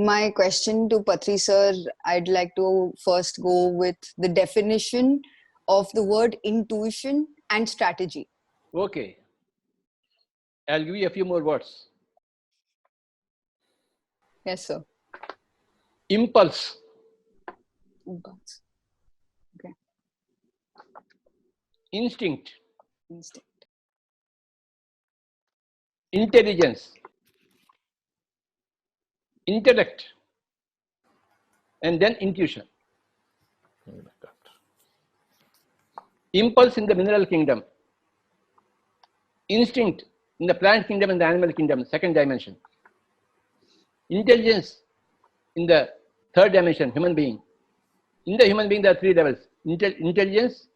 my question to Patri sir, I'd like to first go with the definition of the word intuition and strategy. Okay. I'll give you a few more words. Yes, sir. Impulse. Impulse. Okay. Instinct. Instinct. Intelligence. Intellect. And then intuition. Impulse in the mineral kingdom. Instinct in the plant kingdom and the animal kingdom, second dimension. Intelligence in the third dimension, human being. In the human being, there are three levels: intelligence,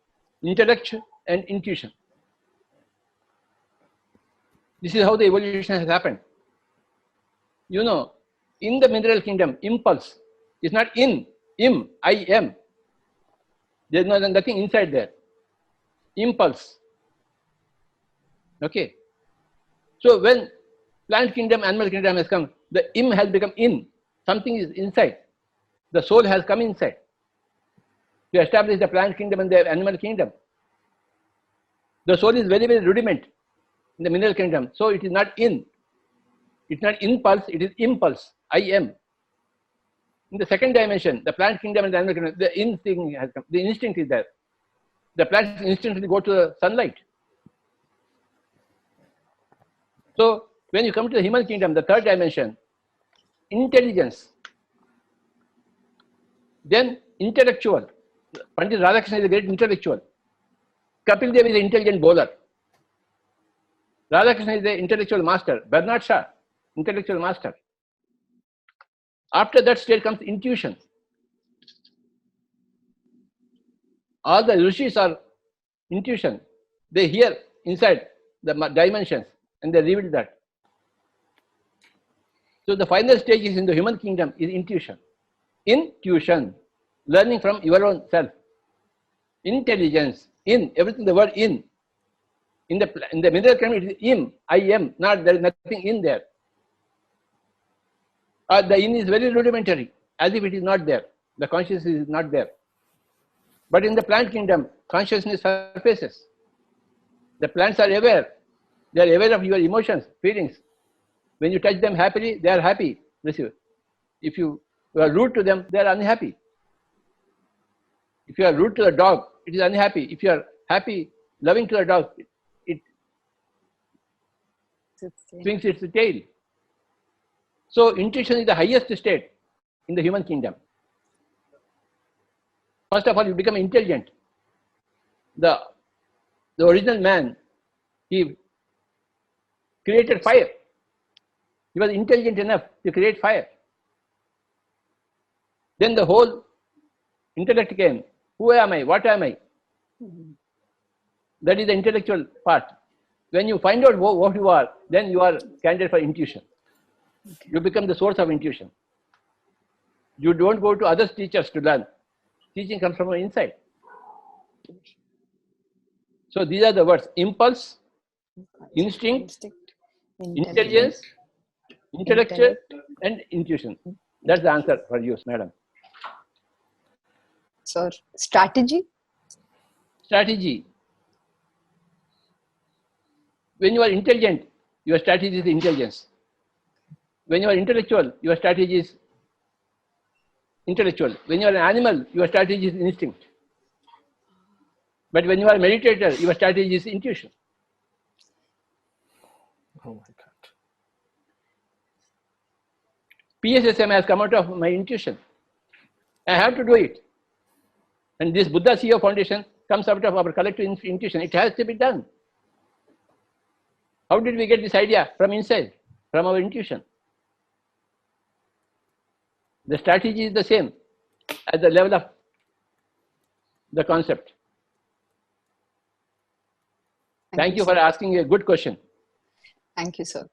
intellect, and intuition. This is how the evolution has happened. You know, in the mineral kingdom, impulse is not in, I am. There is nothing inside there. Impulse. Okay. So when plant kingdom, animal kingdom has come, the im has become in. Something is inside. The soul has come inside to establish the plant kingdom and the animal kingdom. The soul is very, very rudiment in the mineral kingdom. So it is not in. It's not impulse, it is impulse. I am. In the second dimension, the plant kingdom and the animal kingdom, the instinct has come. The instinct is there. The plants instantly go to the sunlight. So when you come to the human kingdom, the third dimension, intelligence, then intellectual. Pandit Radhakrishnan is a great intellectual. Kapil Dev is an intelligent bowler. Radhakrishnan is the intellectual master. Bernard Shaw, intellectual master. After that stage comes intuition. All the rishis are intuition. They hear inside the dimensions and they reveal that. So the final stage is in the human kingdom is intuition. Intuition, learning from your own self. Intelligence, in, everything, the word in. In the mineral kingdom, it is im, I am, not, there is nothing in there. The in is very rudimentary, as if it is not there. The consciousness is not there. But in the plant kingdom, consciousness surfaces. The plants are aware. They are aware of your emotions, feelings. When you touch them happily, they are happy. If you are rude to them, they are unhappy. If you are rude to the dog, it is unhappy. If you are happy, loving to the dog, it swings its tail. So intuition is the highest state in the human kingdom. First of all, you become intelligent. The original man, he created fire. He was intelligent enough to create fire. Then the whole intellect came. Who am I? What am I? That is the intellectual part. When you find out what you are, then you are candidate for intuition. Okay. You become the source of intuition. You don't go to other teachers to learn. Teaching comes from inside. So these are the words: impulse, instinct, intelligence, intellectual, and intuition. That's the answer for you, madam. Sir, strategy? Strategy. When you are intelligent, your strategy is intelligence. When you are intellectual, your strategy is intellectual. When you are an animal, your strategy is instinct. But when you are a meditator, your strategy is intuition. Oh my God. PSSM has come out of my intuition. I have to do it. And this Buddha CEO Foundation comes out of our collective intuition. It has to be done. How did we get this idea? From inside, from our intuition. The strategy is the same at the level of the concept. Thank you for asking a good question. Thank you, sir.